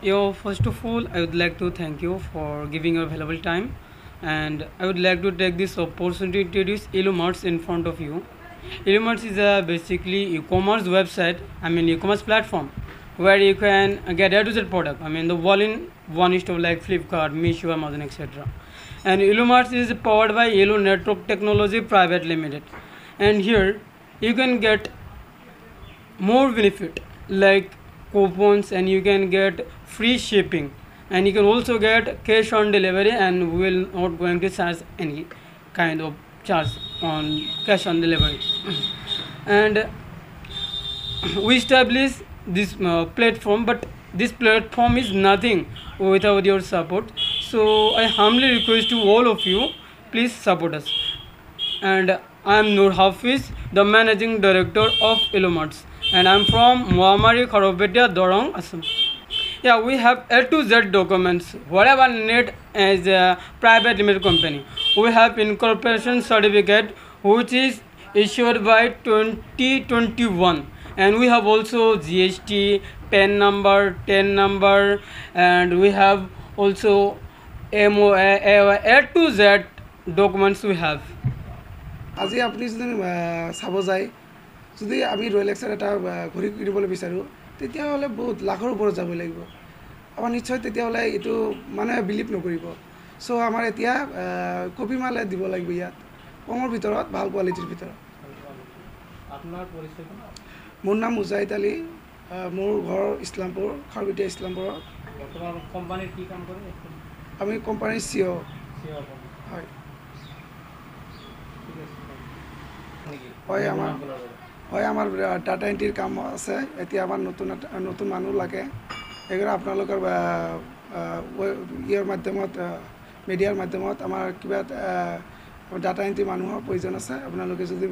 First of all, I would like to thank you for giving your valuable time, and I would like to take this opportunity to introduce Illumarts in front of you. Illumarts is a basically e-commerce website. E-commerce platform where you can get A to Z product. The all-in-one store like Flipkart, Meesho, Amazon, etc. And Illumarts is powered by Yellow Network Technology Private Limited, and here you can get more benefit like coupons, and you can get free shipping, and you can also get cash on delivery, and we will not going to charge any kind of charge on cash on delivery. And we establish this platform, but this platform is nothing without your support. So I humbly request to all of you, please support us. And I'm Nur Hafiz, the managing director of Illumarts, and I'm from Muammari Kharopetia, Dorong, Assam. Yeah, we have A to Z documents, whatever need as a private limited company. We have incorporation certificate which is issued by 2021, and we have also GST, PAN number, TAN number, and we have also MOA, A to Z documents we have. আজি আপুনি যদি চাব যায়, যদি আমি royal Exide এটা ঘূৰি কিনিবলৈ বিচাৰোঁ, তেতিয়াহ'লে বহুত লাখৰ ওপৰত যাব লাগিব। আমাৰ নিশ্চয় তেতিয়াহ'লে এইটো মানুহে বিলিভ নকৰিব। চ' আমাৰ এতিয়া কপি মালে দিব লাগিব ইয়াত, কমৰ ভিতৰত, ভাল কোৱালিটিৰ ভিতৰত। মোৰ নাম মুজাহিদ আলী, মোৰ ঘৰ ইছলামপুৰ, খাৰবেটিয়া ইছলামপুৰত। আমি কোম্পানীৰ CEO হয়। হয়, আমাৰ ডাটা এণ্ট্ৰিৰ কাম আছে। এতিয়া আমাৰ নতুন মানুহ লাগে। সেইকাৰণে আপোনালোকৰ ইয়াৰ মাধ্যমত, মিডিয়াৰ মাধ্যমত আমাৰ কিবা ডাটা এণ্ট্ৰি মানুহৰ প্ৰয়োজন আছে। আপোনালোকে যদি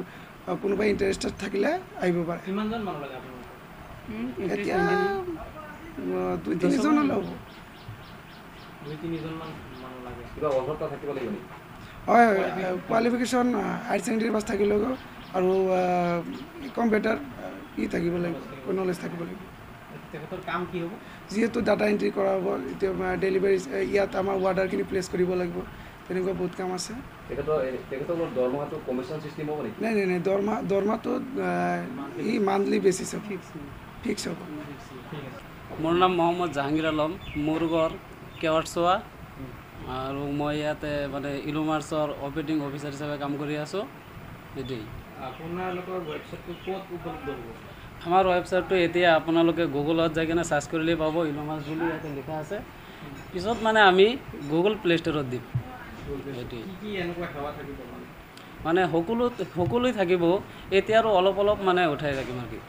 কোনোবাই ইণ্টাৰেষ্টেড থাকিলে আহিব পাৰে। এতিয়া 2-3জন হ'লে হ'ব। হয়, কোৱালিফিকেশ্যন হায়াৰ ছেকেণ্ডেৰী পাছ থাকিলেও আৰু কম্পিউটাৰ থাকিব লাগিব, নলেজ থাকিব লাগিব। যিহেতু ডাটা এণ্ট্ৰি কৰা হ'ব, এতিয়া ডেলিভাৰী ইয়াত আমাৰ অৰ্ডাৰখিনি প্লেচ কৰিব লাগিব, তেনেকুৱা বহুত কাম আছে। নাই, দৰমহাটো ই মান্থলি বেচিছ ফিক্স হ'ব। মোৰ নাম মহম্মদ জাহাংগীৰ আলম, মোৰ ঘৰ কেৱাৰচোৱা, আৰু মই ইয়াতে ইলুমাৰ্ছৰ অপাৰেটিং অফিচাৰ হিচাপে কাম কৰি আছোঁ। সেইটোৱেই। আপোনালোকৰ ৱেবছাইটটো ক'ত উপলব্ধ হ'ব? আমাৰ ৱেবছাইটটো এতিয়া আপোনালোকে গুগলত যাই কিনে চাৰ্চ কৰিলেই পাব, ইলুমাৰ্ছ বুলি ইয়াতে লিখা আছে। পিছত আমি গুগল প্লে ষ্ট'ৰত দিম। সেইটোৱেই। সকলোৱে থাকিব। এতিয়া আৰু অলপ উঠাই থাকিম আৰু কি।